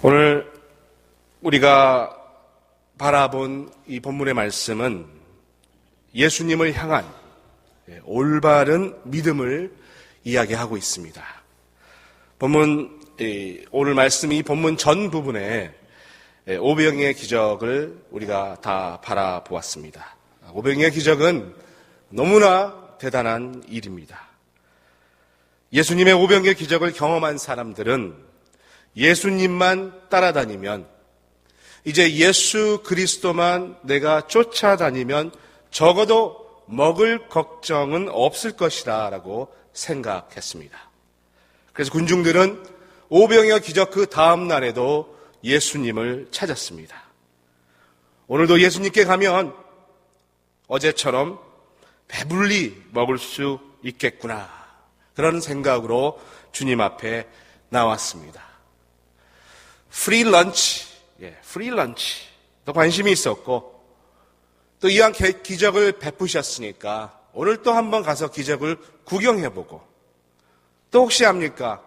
오늘 우리가 바라본 이 본문의 말씀은 예수님을 향한 올바른 믿음을 이야기하고 있습니다. 오늘 말씀이 이 본문 전 부분에 오병이의 기적을 우리가 다 바라보았습니다. 오병이의 기적은 너무나 대단한 일입니다. 예수님의 오병이의 기적을 경험한 사람들은 예수님만 따라다니면, 이제 예수 그리스도만 내가 쫓아다니면 적어도 먹을 걱정은 없을 것이다 라고 생각했습니다. 그래서 군중들은 오병이어 기적 그 다음 날에도 예수님을 찾았습니다. 오늘도 예수님께 가면 어제처럼 배불리 먹을 수 있겠구나, 그런 생각으로 주님 앞에 나왔습니다. 프리 런치, 또 관심이 있었고, 또 이왕 기적을 베푸셨으니까 오늘 또 한번 가서 기적을 구경해보고, 또 혹시 합니까?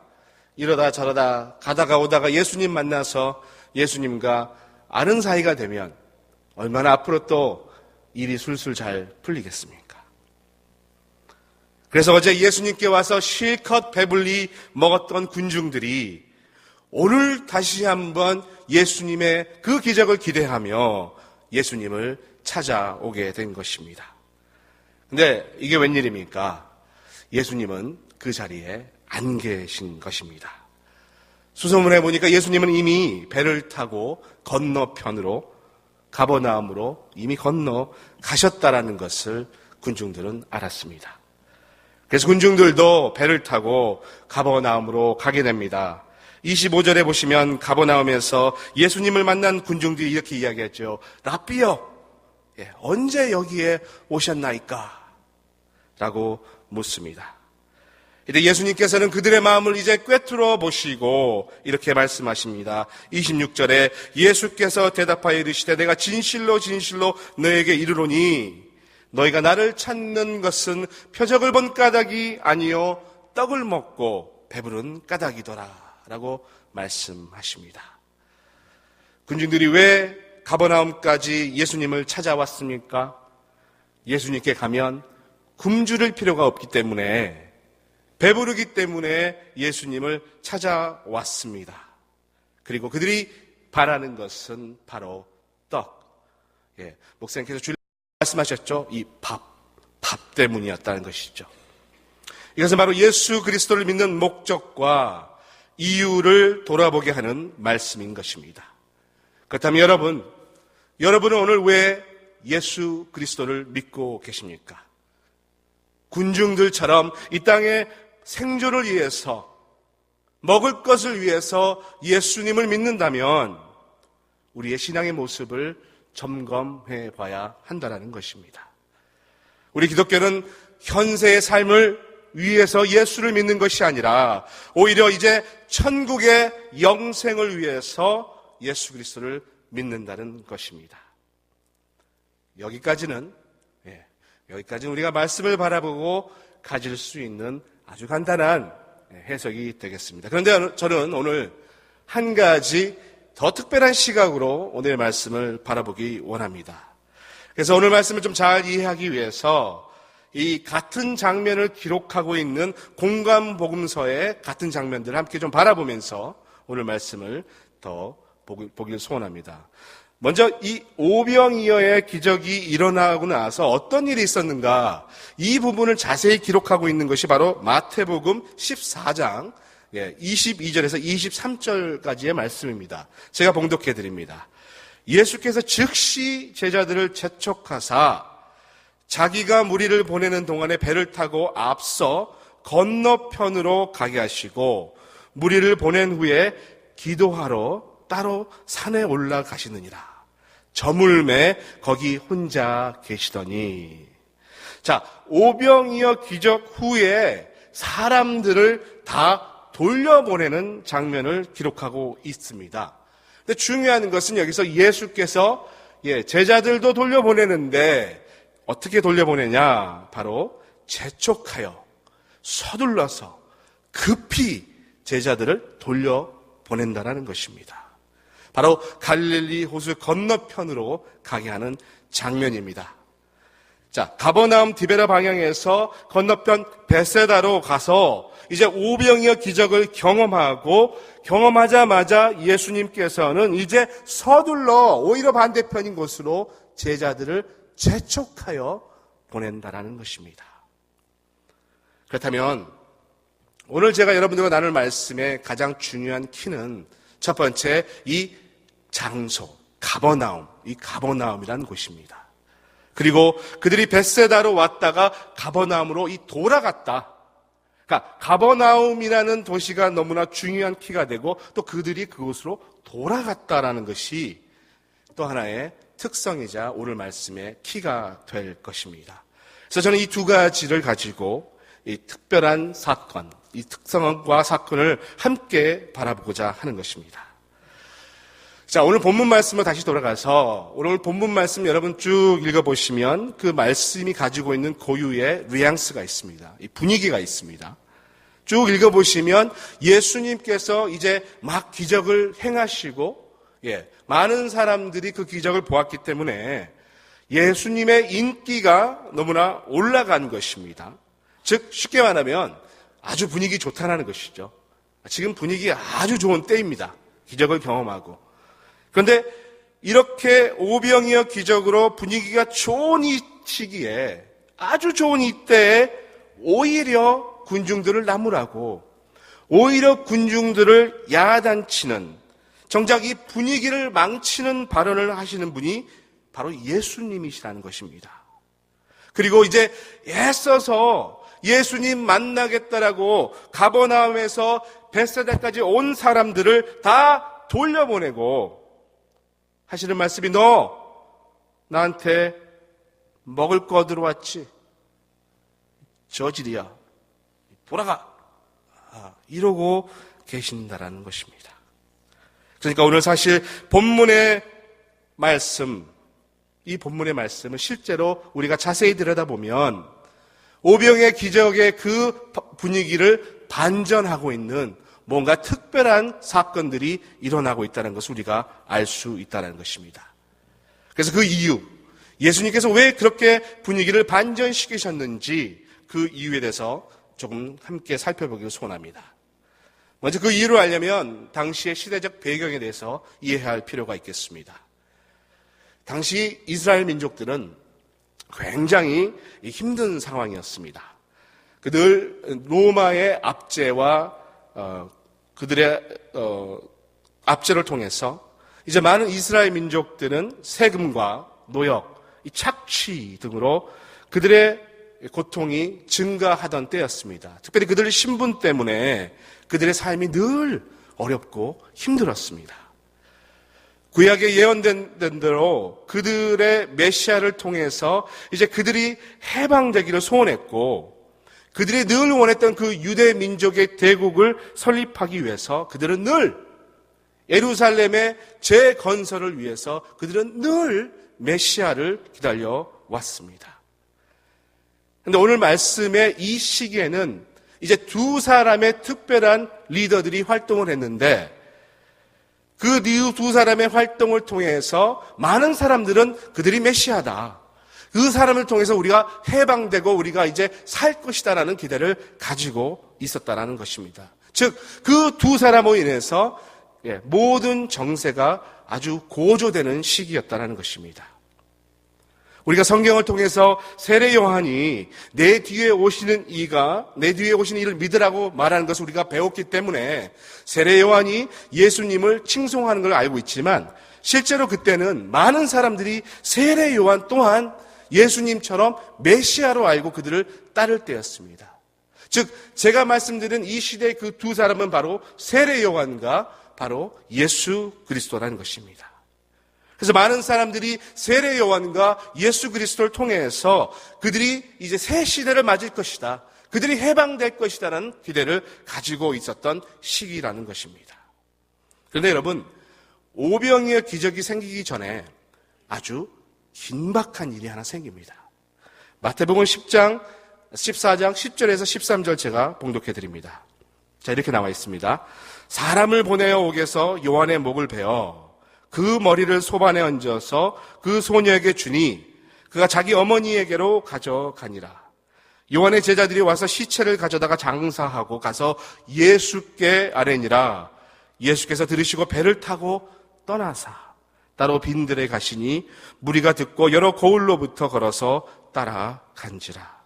이러다 저러다 가다가 오다가 예수님 만나서 예수님과 아는 사이가 되면 얼마나 앞으로 또 일이 술술 잘 풀리겠습니까? 그래서 어제 예수님께 와서 실컷 배불리 먹었던 군중들이 오늘 다시 한번 예수님의 그 기적을 기대하며 예수님을 찾아오게 된 것입니다. 근데 이게 웬일입니까? 예수님은 그 자리에 안 계신 것입니다. 수소문에 보니까 예수님은 이미 배를 타고 건너편으로, 가버나움으로 이미 건너 가셨다라는 것을 군중들은 알았습니다. 그래서 군중들도 배를 타고 가버나움으로 가게 됩니다. 25절에 보시면 가버나움에서 예수님을 만난 군중들이 이렇게 이야기했죠. 라삐여, 언제 여기에 오셨나이까? 라고 묻습니다. 이제 예수님께서는 그들의 마음을 이제 꿰뚫어 보시고 이렇게 말씀하십니다. 26절에 예수께서 대답하여 이르시되 내가 진실로 진실로 너에게 이르노니 너희가 나를 찾는 것은 표적을 본 까닭이 아니요 떡을 먹고 배부른 까닭이더라 라고 말씀하십니다. 군중들이 왜 가버나움까지 예수님을 찾아왔습니까? 예수님께 가면 굶주릴 필요가 없기 때문에, 배부르기 때문에 예수님을 찾아왔습니다. 그리고 그들이 바라는 것은 바로 떡. 목사님께서 주일 말씀하셨죠? 이 밥 때문이었다는 것이죠. 이것은 바로 예수 그리스도를 믿는 목적과 이유를 돌아보게 하는 말씀인 것입니다. 그렇다면 여러분은 오늘 왜 예수 그리스도를 믿고 계십니까? 군중들처럼 이 땅의 생존을 위해서, 먹을 것을 위해서 예수님을 믿는다면 우리의 신앙의 모습을 점검해 봐야 한다는 것입니다. 우리 기독교는 현세의 삶을 위해서 예수를 믿는 것이 아니라 오히려 이제 천국의 영생을 위해서 예수 그리스도를 믿는다는 것입니다. 여기까지는 우리가 말씀을 바라보고 가질 수 있는 아주 간단한 해석이 되겠습니다. 그런데 저는 오늘 한 가지 더 특별한 시각으로 오늘 말씀을 바라보기 원합니다. 그래서 오늘 말씀을 좀 잘 이해하기 위해서 이 같은 장면을 기록하고 있는 공관복음서의 같은 장면들을 함께 좀 바라보면서 오늘 말씀을 더 보길 소원합니다. 먼저 이 오병이어의 기적이 일어나고 나서 어떤 일이 있었는가, 이 부분을 자세히 기록하고 있는 것이 바로 마태복음 14장 22절에서 23절까지의 말씀입니다. 제가 봉독해 드립니다. 예수께서 즉시 제자들을 재촉하사 자기가 무리를 보내는 동안에 배를 타고 앞서 건너편으로 가게 하시고 무리를 보낸 후에 기도하러 따로 산에 올라가시느니라. 저물매 거기 혼자 계시더니. 자, 오병이어 기적 후에 사람들을 다 돌려보내는 장면을 기록하고 있습니다. 근데 중요한 것은 여기서 예수께서 제자들도 돌려보내는데 어떻게 돌려보내냐? 바로 재촉하여 서둘러서 급히 제자들을 돌려보낸다라는 것입니다. 바로 갈릴리 호수 건너편으로 가게 하는 장면입니다. 자, 가버나움 디베라 방향에서 건너편 베세다로 가서 이제 오병이어 기적을 경험하자마자 예수님께서는 이제 서둘러 오히려 반대편인 곳으로 제자들을 재촉하여 보낸다라는 것입니다. 그렇다면 오늘 제가 여러분들과 나눌 말씀의 가장 중요한 키는 첫 번째 이 장소, 가버나움이라는 곳입니다. 그리고 그들이 벳세다로 왔다가 가버나움으로 돌아갔다. 그러니까 가버나움이라는 도시가 너무나 중요한 키가 되고 또 그들이 그곳으로 돌아갔다라는 것이 또 하나의 특성이자 오늘 말씀의 키가 될 것입니다. 그래서 저는 이 두 가지를 가지고 이 특별한 사건, 이 특성과 사건을 함께 바라보고자 하는 것입니다. 자, 오늘 본문 말씀을 다시 돌아가서 오늘 본문 말씀 여러분 쭉 읽어보시면 그 말씀이 가지고 있는 고유의 뉘앙스가 있습니다. 이 분위기가 있습니다. 쭉 읽어보시면 예수님께서 이제 막 기적을 행하시고 많은 사람들이 그 기적을 보았기 때문에 예수님의 인기가 너무나 올라간 것입니다. 즉 쉽게 말하면 아주 분위기 좋다는 것이죠. 지금 분위기 아주 좋은 때입니다. 기적을 경험하고. 그런데 이렇게 오병이어 기적으로 분위기가 좋은 이 시기에, 아주 좋은 이때에 오히려 군중들을 나무라고, 오히려 군중들을 야단치는, 정작 이 분위기를 망치는 발언을 하시는 분이 바로 예수님이시라는 것입니다. 그리고 이제 애써서 예수님 만나겠다라고 가버나움에서 벳세다까지 온 사람들을 다 돌려보내고 하시는 말씀이 너 나한테 먹을 거 들어왔지? 저질이야. 돌아가. 이러고 계신다라는 것입니다. 그러니까 오늘 사실 본문의 말씀, 이 본문의 말씀은 실제로 우리가 자세히 들여다보면 오병의 기적의 그 분위기를 반전하고 있는 뭔가 특별한 사건들이 일어나고 있다는 것을 우리가 알 수 있다는 것입니다. 그래서 그 이유, 예수님께서 왜 그렇게 분위기를 반전시키셨는지 그 이유에 대해서 조금 함께 살펴보기를 소원합니다. 먼저 그 이유를 알려면 당시의 시대적 배경에 대해서 이해해야 할 필요가 있겠습니다. 당시 이스라엘 민족들은 굉장히 힘든 상황이었습니다. 늘 로마의 압제와 그들의 압제를 통해서 이제 많은 이스라엘 민족들은 세금과 노역, 이 착취 등으로 그들의 고통이 증가하던 때였습니다. 특별히 그들의 신분 때문에 그들의 삶이 늘 어렵고 힘들었습니다. 구약에 예언된 대로 그들의 메시아를 통해서 이제 그들이 해방되기를 소원했고 그들이 늘 원했던 그 유대 민족의 대국을 설립하기 위해서 그들은 늘 예루살렘의 재건설을 위해서 그들은 늘 메시아를 기다려 왔습니다. 그런데 오늘 말씀의 이 시기에는 이제 두 사람의 특별한 리더들이 활동을 했는데 그 두 사람의 활동을 통해서 많은 사람들은 그들이 메시아다. 그 사람을 통해서 우리가 해방되고 우리가 이제 살 것이다라는 기대를 가지고 있었다라는 것입니다. 즉, 그 두 사람으로 인해서 모든 정세가 아주 고조되는 시기였다라는 것입니다. 우리가 성경을 통해서 세례 요한이 내 뒤에 오시는 이를 믿으라고 말하는 것을 우리가 배웠기 때문에 세례 요한이 예수님을 칭송하는 걸 알고 있지만 실제로 그때는 많은 사람들이 세례 요한 또한 예수님처럼 메시아로 알고 그들을 따를 때였습니다. 즉 제가 말씀드린 이 시대의 그 두 사람은 바로 세례 요한과 바로 예수 그리스도라는 것입니다. 그래서 많은 사람들이 세례 요한과 예수 그리스도를 통해서 그들이 이제 새 시대를 맞을 것이다. 그들이 해방될 것이다라는 기대를 가지고 있었던 시기라는 것입니다. 그런데 여러분, 오병이어 기적이 생기기 전에 아주 긴박한 일이 하나 생깁니다. 마태복음 14장 10절에서 13절 제가 봉독해 드립니다. 자, 이렇게 나와 있습니다. 사람을 보내어 옥에서 요한의 목을 베어 그 머리를 소반에 얹어서 그 소녀에게 주니 그가 자기 어머니에게로 가져가니라. 요한의 제자들이 와서 시체를 가져다가 장사하고 가서 예수께 아뢰니라. 예수께서 들으시고 배를 타고 떠나사 따로 빈들에 가시니 무리가 듣고 여러 거울로부터 걸어서 따라간지라.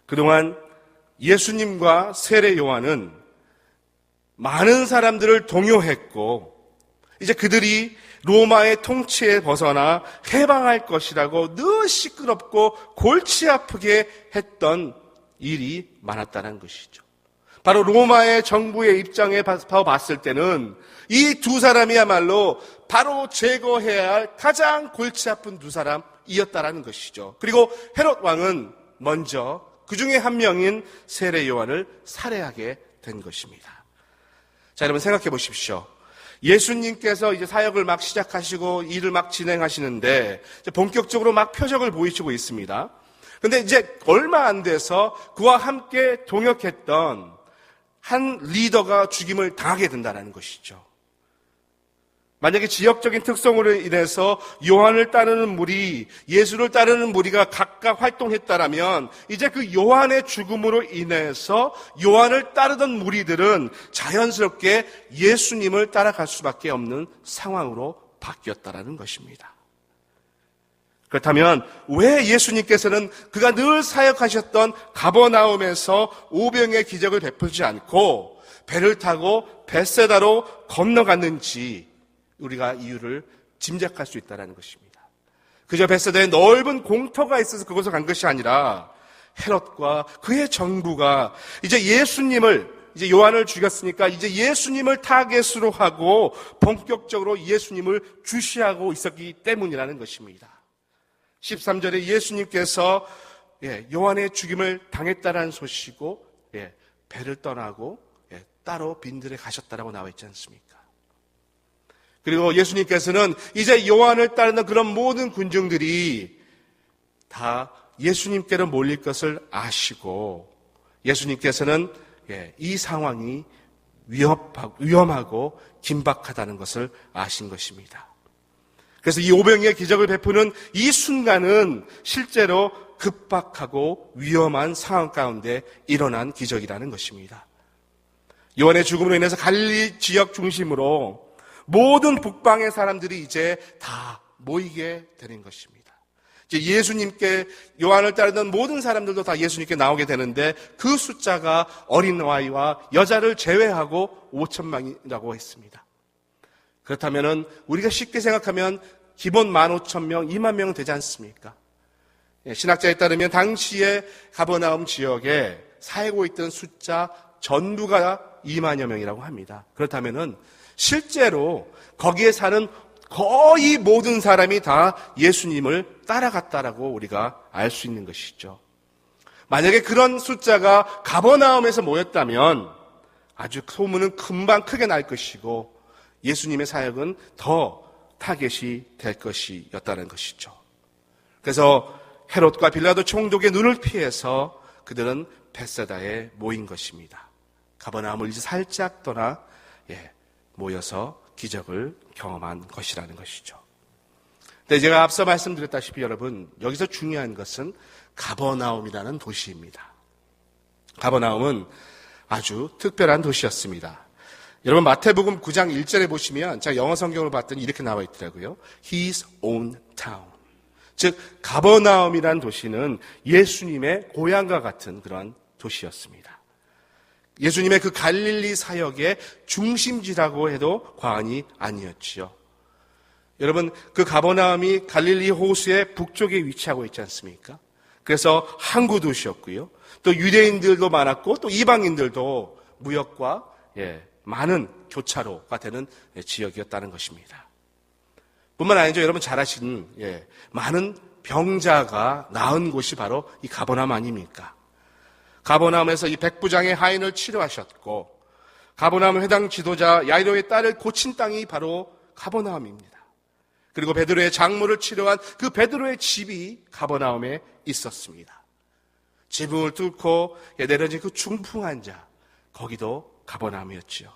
그동안 예수님과 세례 요한은 많은 사람들을 동요했고 이제 그들이 로마의 통치에 벗어나 해방할 것이라고 늘 시끄럽고 골치 아프게 했던 일이 많았다는 것이죠. 바로 로마의 정부의 입장에 봤을 때는 이 두 사람이야말로 바로 제거해야 할 가장 골치 아픈 두 사람이었다라는 것이죠. 그리고 헤롯 왕은 먼저 그 중에 한 명인 세례 요한을 살해하게 된 것입니다. 자, 여러분 생각해 보십시오. 예수님께서 이제 사역을 막 시작하시고 일을 막 진행하시는데 이제 본격적으로 막 표적을 보이시고 있습니다. 그런데 이제 얼마 안 돼서 그와 함께 동역했던 한 리더가 죽임을 당하게 된다는 것이죠. 만약에 지역적인 특성으로 인해서 요한을 따르는 무리, 예수를 따르는 무리가 각각 활동했다라면 이제 그 요한의 죽음으로 인해서 요한을 따르던 무리들은 자연스럽게 예수님을 따라갈 수밖에 없는 상황으로 바뀌었다라는 것입니다. 그렇다면 왜 예수님께서는 그가 늘 사역하셨던 가버나움에서 오병의 기적을 베풀지 않고 배를 타고 벳세다로 건너갔는지 우리가 이유를 짐작할 수 있다는 것입니다. 그저 벳세다에 넓은 공터가 있어서 그곳을 간 것이 아니라 헤롯과 그의 정부가 이제 요한을 죽였으니까 이제 예수님을 타겟으로 하고 본격적으로 예수님을 주시하고 있었기 때문이라는 것입니다. 13절에 예수님께서 요한의 죽임을 당했다라는 소식이고 배를 떠나고 따로 빈들에 가셨다라고 나와 있지 않습니까? 그리고 예수님께서는 이제 요한을 따르는 그런 모든 군중들이 다 예수님께로 몰릴 것을 아시고 예수님께서는 이 상황이 위험하고 긴박하다는 것을 아신 것입니다. 그래서 이 오병이의 기적을 베푸는 이 순간은 실제로 급박하고 위험한 상황 가운데 일어난 기적이라는 것입니다. 요한의 죽음으로 인해서 갈릴리 지역 중심으로 모든 북방의 사람들이 이제 다 모이게 되는 것입니다. 이제 예수님께 요한을 따르던 모든 사람들도 다 예수님께 나오게 되는데 그 숫자가 어린 아이와 여자를 제외하고 5,000명이라고 했습니다. 그렇다면은 우리가 쉽게 생각하면 기본 15,000명, 2만 명은 되지 않습니까? 신학자에 따르면 당시에 가버나움 지역에 살고 있던 숫자 전부가 2만여 명이라고 합니다. 그렇다면은 실제로 거기에 사는 거의 모든 사람이 다 예수님을 따라갔다라고 우리가 알 수 있는 것이죠. 만약에 그런 숫자가 가버나움에서 모였다면 아주 소문은 금방 크게 날 것이고 예수님의 사역은 더 타겟이 될 것이었다는 것이죠. 그래서 헤롯과 빌라도 총독의 눈을 피해서 그들은 벳세다에 모인 것입니다. 가버나움을 이제 살짝 떠나 모여서 기적을 경험한 것이라는 것이죠. 근데 제가 앞서 말씀드렸다시피 여러분, 여기서 중요한 것은 가버나움이라는 도시입니다. 가버나움은 아주 특별한 도시였습니다. 여러분 마태복음 9장 1절에 보시면 제가 영어 성경을 봤더니 이렇게 나와 있더라고요. His own town. 즉 가버나움이라는 도시는 예수님의 고향과 같은 그런 도시였습니다. 예수님의 그 갈릴리 사역의 중심지라고 해도 과언이 아니었지요. 여러분 그 가버나움이 갈릴리 호수의 북쪽에 위치하고 있지 않습니까? 그래서 항구 도시였고요. 또 유대인들도 많았고 또 이방인들도 무역과 많은 교차로가 되는 지역이었다는 것입니다. 뿐만 아니죠. 여러분 잘 아시는 많은 병자가 나은 곳이 바로 이 가버나움 아닙니까? 가버나움에서 이 백부장의 하인을 치료하셨고 가버나움 회당 지도자 야이로의 딸을 고친 땅이 바로 가버나움입니다. 그리고 베드로의 장모를 치료한 그 베드로의 집이 가버나움에 있었습니다. 지붕을 뚫고 내려진 그 중풍 환자, 거기도 가버나움이었지요.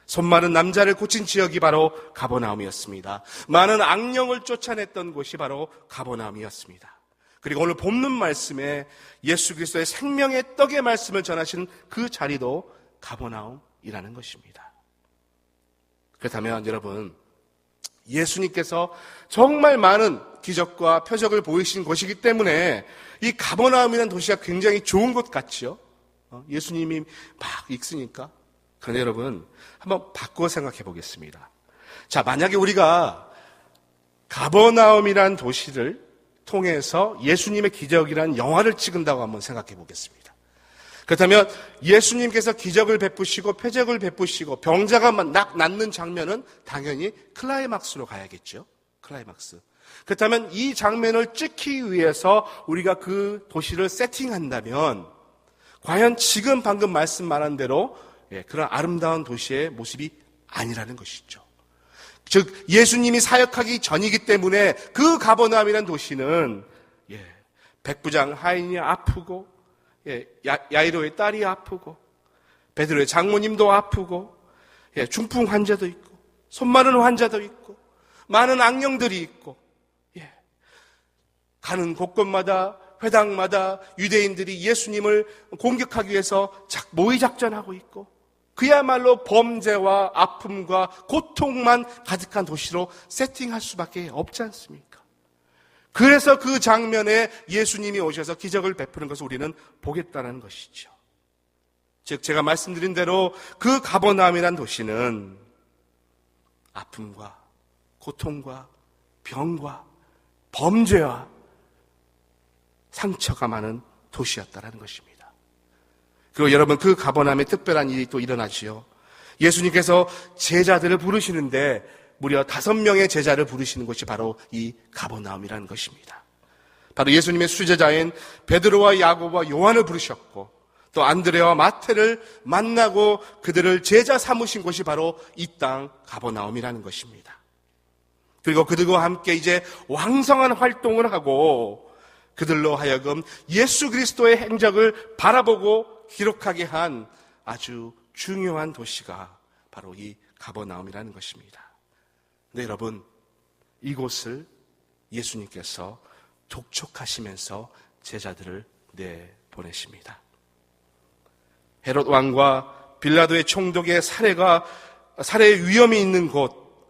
손 많은 남자를 고친 지역이 바로 가버나움이었습니다. 많은 악령을 쫓아냈던 곳이 바로 가버나움이었습니다. 그리고 오늘 본문 말씀에 예수 그리스도의 생명의 떡의 말씀을 전하시는 그 자리도 가버나움이라는 것입니다. 그렇다면 여러분, 예수님께서 정말 많은 기적과 표적을 보이신 곳이기 때문에 이 가버나움이라는 도시가 굉장히 좋은 곳 같지요? 예수님이 막 있으니까. 그런데 여러분, 한번 바꾸어 생각해 보겠습니다. 자, 만약에 우리가 가버나움이라는 도시를 통해서 예수님의 기적이라는 영화를 찍은다고 한번 생각해 보겠습니다. 그렇다면 예수님께서 기적을 베푸시고 표적을 베푸시고 병자가 낫는 장면은 당연히 클라이막스로 가야겠죠. 클라이막스. 그렇다면 이 장면을 찍기 위해서 우리가 그 도시를 세팅한다면 과연 지금 방금 말씀한 대로 그런 아름다운 도시의 모습이 아니라는 것이죠. 즉 예수님이 사역하기 전이기 때문에 그 가버나움이라는 도시는 백부장 하인이 아프고 야이로의 딸이 아프고 베드로의 장모님도 아프고 중풍 환자도 있고 손 마른 환자도 있고 많은 악령들이 있고 가는 곳곳마다 회당마다 유대인들이 예수님을 공격하기 위해서 모의 작전하고 있고 그야말로 범죄와 아픔과 고통만 가득한 도시로 세팅할 수밖에 없지 않습니까? 그래서 그 장면에 예수님이 오셔서 기적을 베푸는 것을 우리는 보겠다는 것이죠. 즉 제가 말씀드린 대로 그 가버나움이란 도시는 아픔과 고통과 병과 범죄와 상처가 많은 도시였다는 것입니다. 그리고 여러분, 그 가버나움에 특별한 일이 또 일어나지요. 예수님께서 제자들을 부르시는데 무려 5명의 제자를 부르시는 것이 바로 이 가버나움이라는 것입니다. 바로 예수님의 수제자인 베드로와 야고보와 요한을 부르셨고 또 안드레와 마태를 만나고 그들을 제자 삼으신 곳이 바로 이 땅 가버나움이라는 것입니다. 그리고 그들과 함께 이제 왕성한 활동을 하고 그들로 하여금 예수 그리스도의 행적을 바라보고 기록하게 한 아주 중요한 도시가 바로 이 가버나움이라는 것입니다. 근데 여러분, 이곳을 예수님께서 족촉하시면서 제자들을 내보내십니다. 헤롯 왕과 빌라도의 총독의 살해의 위험이 있는 곳,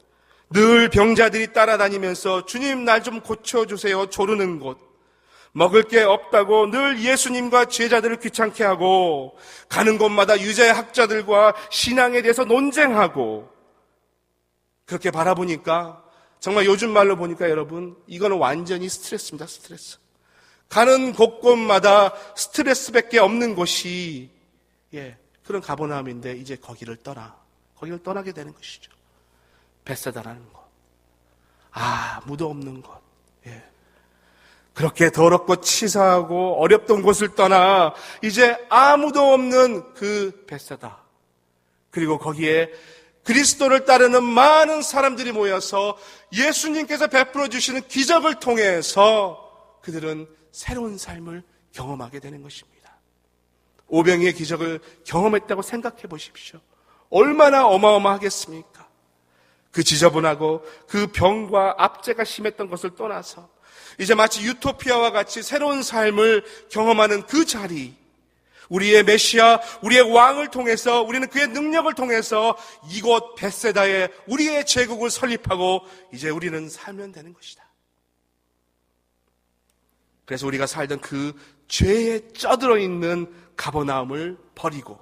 늘 병자들이 따라다니면서 주님 날 좀 고쳐주세요 조르는 곳, 먹을 게 없다고 늘 예수님과 제자들을 귀찮게 하고 가는 곳마다 유대 학자들과 신앙에 대해서 논쟁하고 그렇게 바라보니까 정말 요즘 말로 보니까 여러분 이거는 완전히 스트레스입니다. 스트레스. 가는 곳곳마다 스트레스밖에 없는 곳이 그런 가버나움인데 이제 거기를 떠나게 되는 것이죠. 벳세다라는 곳. 아무도 없는 곳. 그렇게 더럽고 치사하고 어렵던 곳을 떠나 이제 아무도 없는 그 벳세다. 그리고 거기에 그리스도를 따르는 많은 사람들이 모여서 예수님께서 베풀어 주시는 기적을 통해서 그들은 새로운 삶을 경험하게 되는 것입니다. 오병이의 기적을 경험했다고 생각해 보십시오. 얼마나 어마어마하겠습니까? 그 지저분하고 그 병과 압제가 심했던 것을 떠나서 이제 마치 유토피아와 같이 새로운 삶을 경험하는 그 자리, 우리의 메시아, 우리의 왕을 통해서 우리는 그의 능력을 통해서 이곳 벳세다에 우리의 제국을 설립하고 이제 우리는 살면 되는 것이다. 그래서 우리가 살던 그 죄에 쩌들어 있는 가버나움을 버리고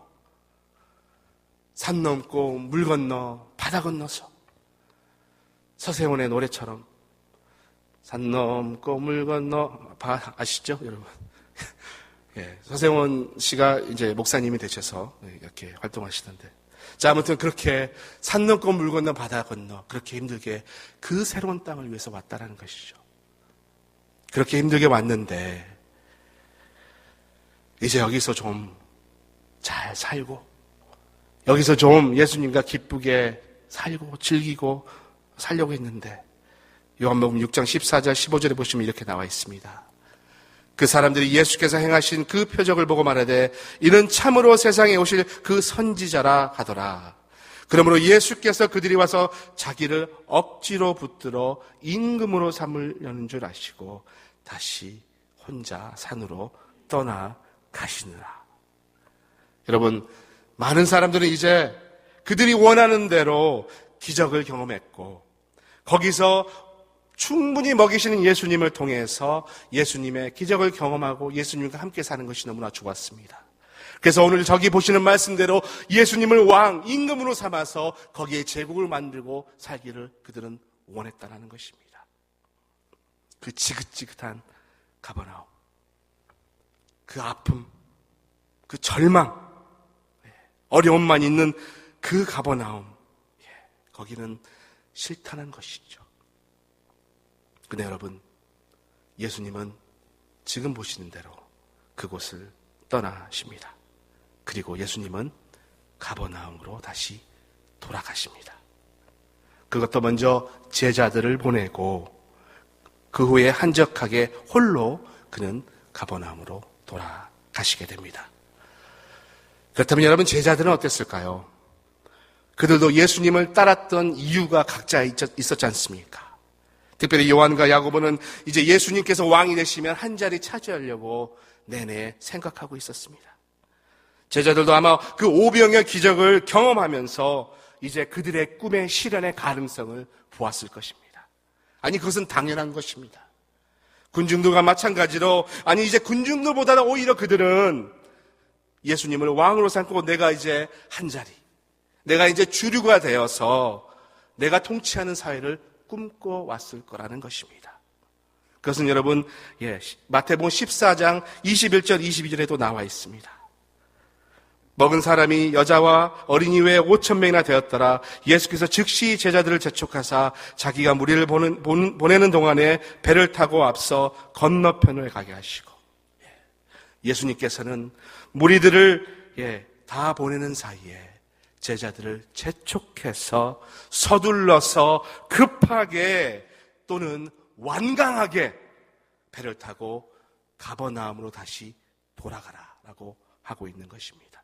산 넘고 물 건너 바다 건너서 서세원의 노래처럼 산 넘고 물 건너 아시죠, 여러분? 서세원 씨가 이제 목사님이 되셔서 이렇게 활동하시던데. 자, 아무튼 그렇게 산 넘고 물 건너 바다 건너 그렇게 힘들게 그 새로운 땅을 위해서 왔다라는 것이죠. 그렇게 힘들게 왔는데 이제 여기서 좀 잘 살고 여기서 좀 예수님과 기쁘게 살고 즐기고 살려고 했는데 요한복음 6장 14절 15절에 보시면 이렇게 나와 있습니다. 그 사람들이 예수께서 행하신 그 표적을 보고 말하되 이는 참으로 세상에 오실 그 선지자라 하더라. 그러므로 예수께서 그들이 와서 자기를 억지로 붙들어 임금으로 삼으려는 줄 아시고 다시 혼자 산으로 떠나 가시느라. 여러분, 많은 사람들은 이제 그들이 원하는 대로 기적을 경험했고 거기서 충분히 먹이시는 예수님을 통해서 예수님의 기적을 경험하고 예수님과 함께 사는 것이 너무나 좋았습니다. 그래서 오늘 저기 보시는 말씀대로 예수님을 왕, 임금으로 삼아서 거기에 제국을 만들고 살기를 그들은 원했다는 것입니다. 그 지긋지긋한 가버나움, 그 아픔, 그 절망, 어려움만 있는 그 가버나움, 거기는 싫다는 것이죠. 근데 여러분, 예수님은 지금 보시는 대로 그곳을 떠나십니다. 그리고 예수님은 가버나움으로 다시 돌아가십니다. 그것도 먼저 제자들을 보내고 그 후에 한적하게 홀로 그는 가버나움으로 돌아가시게 됩니다. 그렇다면 여러분, 제자들은 어땠을까요? 그들도 예수님을 따랐던 이유가 각자 있었지 않습니까? 특별히 요한과 야고보는 이제 예수님께서 왕이 되시면 한 자리 차지하려고 내내 생각하고 있었습니다. 제자들도 아마 그 오병의 기적을 경험하면서 이제 그들의 꿈의 실현의 가능성을 보았을 것입니다. 아니, 그것은 당연한 것입니다. 군중들과 마찬가지로, 아니 이제 군중들보다는 오히려 그들은 예수님을 왕으로 삼고 내가 이제 한 자리, 내가 이제 주류가 되어서 내가 통치하는 사회를 꿈꿔왔을 거라는 것입니다. 그것은 여러분, 마태복음 14장 21절 22절에도 나와 있습니다. 먹은 사람이 여자와 어린이 외에 5,000명이나 되었더라. 예수께서 즉시 제자들을 재촉하사 자기가 무리를 보내는 동안에 배를 타고 앞서 건너편을 가게 하시고, 예수님께서는 무리들을 다 보내는 사이에 제자들을 재촉해서 서둘러서 급하게 또는 완강하게 배를 타고 가버나움으로 다시 돌아가라라고 하고 있는 것입니다.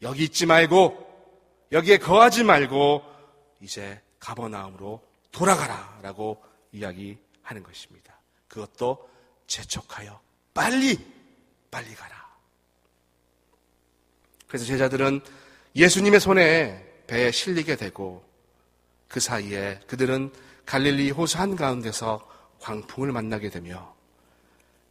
여기 있지 말고, 여기에 거하지 말고 이제 가버나움으로 돌아가라라고 이야기하는 것입니다. 그것도 재촉하여 빨리 가라. 그래서 제자들은 예수님의 손에 배에 실리게 되고 그 사이에 그들은 갈릴리 호수 한가운데서 광풍을 만나게 되며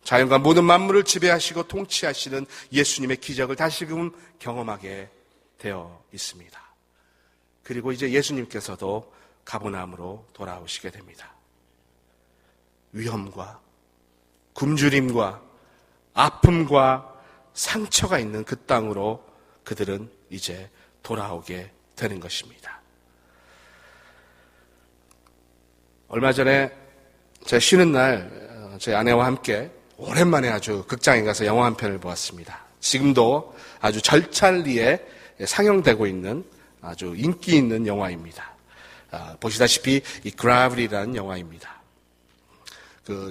자연과 모든 만물을 지배하시고 통치하시는 예수님의 기적을 다시금 경험하게 되어 있습니다. 그리고 이제 예수님께서도 가버나움으로 돌아오시게 됩니다. 위험과 굶주림과 아픔과 상처가 있는 그 땅으로 그들은 이제 돌아오게 되는 것입니다. 얼마 전에 제가 쉬는 날 제 아내와 함께 오랜만에 아주 극장에 가서 영화 한 편을 보았습니다. 지금도 아주 절찬리에 상영되고 있는 아주 인기 있는 영화입니다. 보시다시피 이 그라비티라는 영화입니다.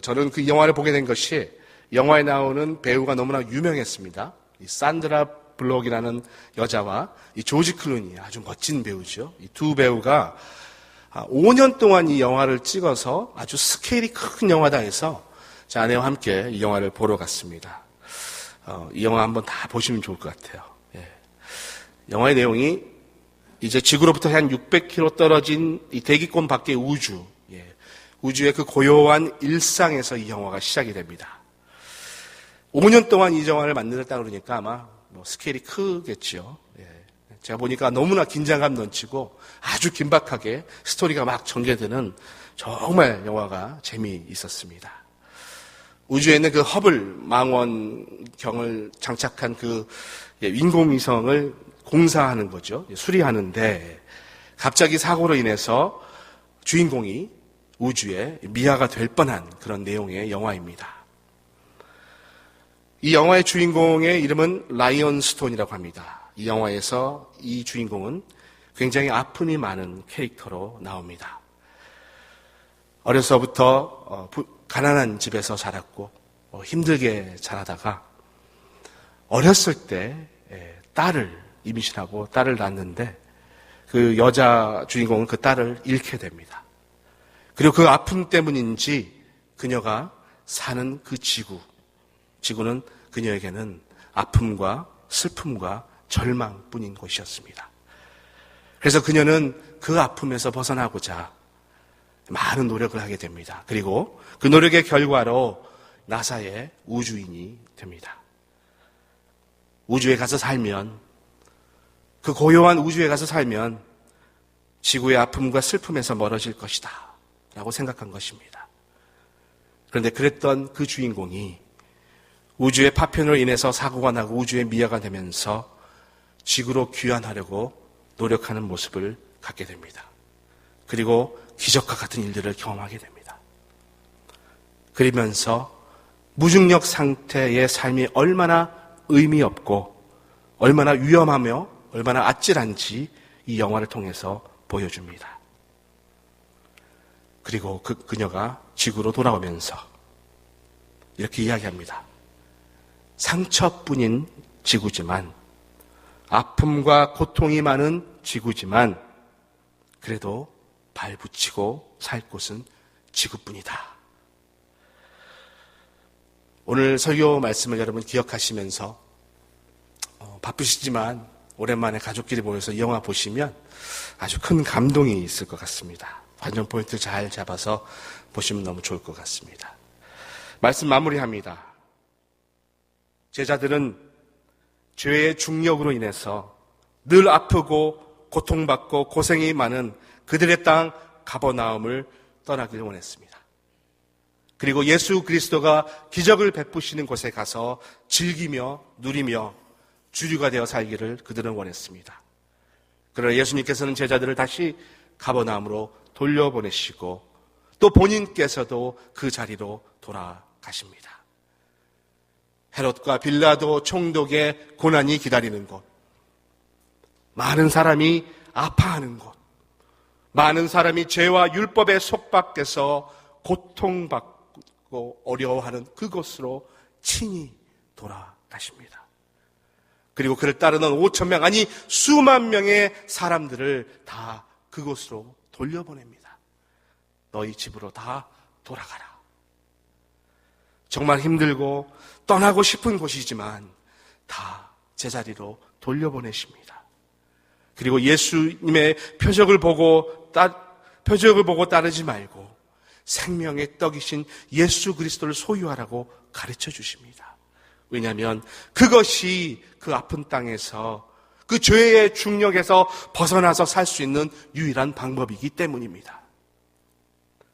저는 그 영화를 보게 된 것이 영화에 나오는 배우가 너무나 유명했습니다. 이 산드라 블록이라는 여자와 이 조지 클루니, 아주 멋진 배우죠. 이 두 배우가 5년 동안 이 영화를 찍어서 아주 스케일이 큰 영화다 해서 제 아내와 함께 이 영화를 보러 갔습니다. 이 영화 한번 다 보시면 좋을 것 같아요. 영화의 내용이 이제 지구로부터 한 600km 떨어진 이 대기권 밖의 우주, 우주의 그 고요한 일상에서 이 영화가 시작이 됩니다. 5년 동안 이 영화를 만들었다 그러니까 아마 스케일이 크겠죠. 제가 보니까 너무나 긴장감 넘치고 아주 긴박하게 스토리가 막 전개되는 정말 영화가 재미있었습니다. 우주에 있는 그 허블 망원경을 장착한 그 인공위성을 공사하는 거죠. 수리하는데 갑자기 사고로 인해서 주인공이 우주에 미아가 될 뻔한 그런 내용의 영화입니다. 이 영화의 주인공의 이름은 라이언 스톤이라고 합니다. 이 영화에서 이 주인공은 굉장히 아픔이 많은 캐릭터로 나옵니다. 어려서부터 가난한 집에서 자랐고 힘들게 자라다가 어렸을 때 딸을 임신하고 딸을 낳았는데 그 여자 주인공은 그 딸을 잃게 됩니다. 그리고 그 아픔 때문인지 그녀가 사는 그 지구는 그녀에게는 아픔과 슬픔과 절망뿐인 곳이었습니다. 그래서 그녀는 그 아픔에서 벗어나고자 많은 노력을 하게 됩니다. 그리고 그 노력의 결과로 나사의 우주인이 됩니다. 우주에 가서 살면, 그 고요한 우주에 가서 살면 지구의 아픔과 슬픔에서 멀어질 것이다 라고 생각한 것입니다. 그런데 그랬던 그 주인공이 우주의 파편으로 인해서 사고가 나고 우주에 미아가 되면서 지구로 귀환하려고 노력하는 모습을 갖게 됩니다. 그리고 기적과 같은 일들을 경험하게 됩니다. 그러면서 무중력 상태의 삶이 얼마나 의미 없고 얼마나 위험하며 얼마나 아찔한지 이 영화를 통해서 보여줍니다. 그리고 그녀가 지구로 돌아오면서 이렇게 이야기합니다. 상처뿐인 지구지만, 아픔과 고통이 많은 지구지만 그래도 발붙이고 살 곳은 지구뿐이다. 오늘 설교 말씀을 여러분 기억하시면서 바쁘시지만 오랜만에 가족끼리 모여서 이 영화 보시면 아주 큰 감동이 있을 것 같습니다. 관전 포인트 잘 잡아서 보시면 너무 좋을 것 같습니다. 말씀 마무리합니다. 제자들은 죄의 중력으로 인해서 늘 아프고 고통받고 고생이 많은 그들의 땅 가버나움을 떠나기를 원했습니다. 그리고 예수 그리스도가 기적을 베푸시는 곳에 가서 즐기며 누리며 주류가 되어 살기를 그들은 원했습니다. 그러나 예수님께서는 제자들을 다시 가버나움으로 돌려보내시고 또 본인께서도 그 자리로 돌아가십니다. 헤롯과 빌라도 총독의 고난이 기다리는 곳, 많은 사람이 아파하는 곳, 많은 사람이 죄와 율법의 속박에서 고통받고 어려워하는 그곳으로 친히 돌아가십니다. 그리고 그를 따르는 5,000명, 아니 수만 명의 사람들을 다 그곳으로 돌려보냅니다. 너희 집으로 다 돌아가라. 정말 힘들고 떠나고 싶은 곳이지만 다 제자리로 돌려보내십니다. 그리고 예수님의 표적을 보고 따르지 말고 생명의 떡이신 예수 그리스도를 소유하라고 가르쳐 주십니다. 왜냐하면 그것이 그 아픈 땅에서 그 죄의 중력에서 벗어나서 살 수 있는 유일한 방법이기 때문입니다.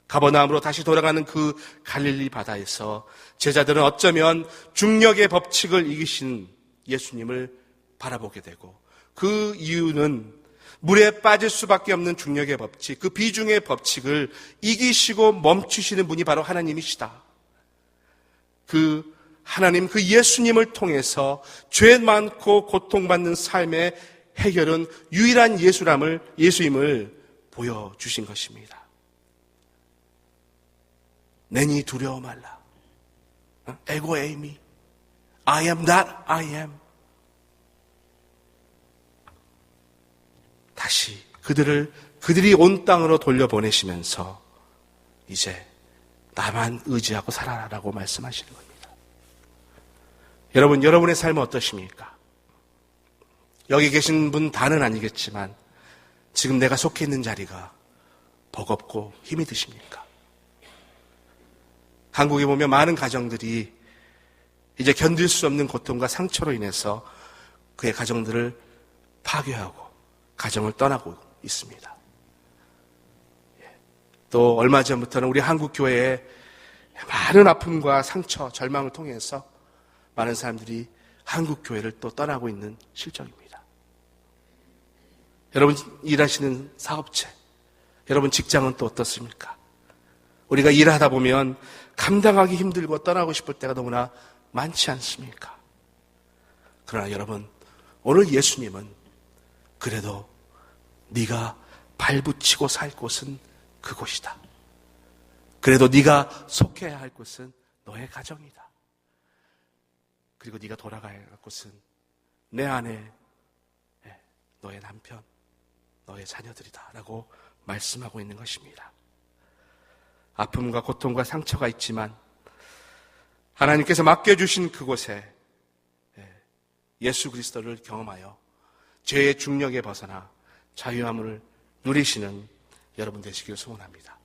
가버나움으로 다시 돌아가는 그 갈릴리 바다에서 제자들은 어쩌면 중력의 법칙을 이기신 예수님을 바라보게 되고, 그 이유는 물에 빠질 수밖에 없는 중력의 법칙, 그 비중의 법칙을 이기시고 멈추시는 분이 바로 하나님이시다. 그 하나님, 그 예수님을 통해서 죄 많고 고통받는 삶의 해결은 유일한 예수임을 보여주신 것입니다. 내니 두려워 말라. 에고 에이미. I am that I am. 다시 그들이 온 땅으로 돌려보내시면서 이제 나만 의지하고 살아라라고 말씀하시는 겁니다. 여러분, 여러분의 삶은 어떠십니까? 여기 계신 분 다는 아니겠지만 지금 내가 속해 있는 자리가 버겁고 힘이 드십니까? 한국에 보면 많은 가정들이 이제 견딜 수 없는 고통과 상처로 인해서 그의 가정들을 파괴하고 가정을 떠나고 있습니다. 또 얼마 전부터는 우리 한국 교회에 많은 아픔과 상처, 절망을 통해서 많은 사람들이 한국 교회를 또 떠나고 있는 실정입니다. 여러분 일하시는 사업체, 여러분 직장은 또 어떻습니까? 우리가 일하다 보면 감당하기 힘들고 떠나고 싶을 때가 너무나 많지 않습니까? 그러나 여러분, 오늘 예수님은 그래도 네가 발붙이고 살 곳은 그곳이다. 그래도 네가 속해야 할 곳은 너의 가정이다. 그리고 네가 돌아가야 할 곳은 내 아내, 너의 남편, 너의 자녀들이다 라고 말씀하고 있는 것입니다. 아픔과 고통과 상처가 있지만 하나님께서 맡겨주신 그곳에 예수 그리스도를 경험하여 죄의 중력에 벗어나 자유함을 누리시는 여러분 되시길 소원합니다.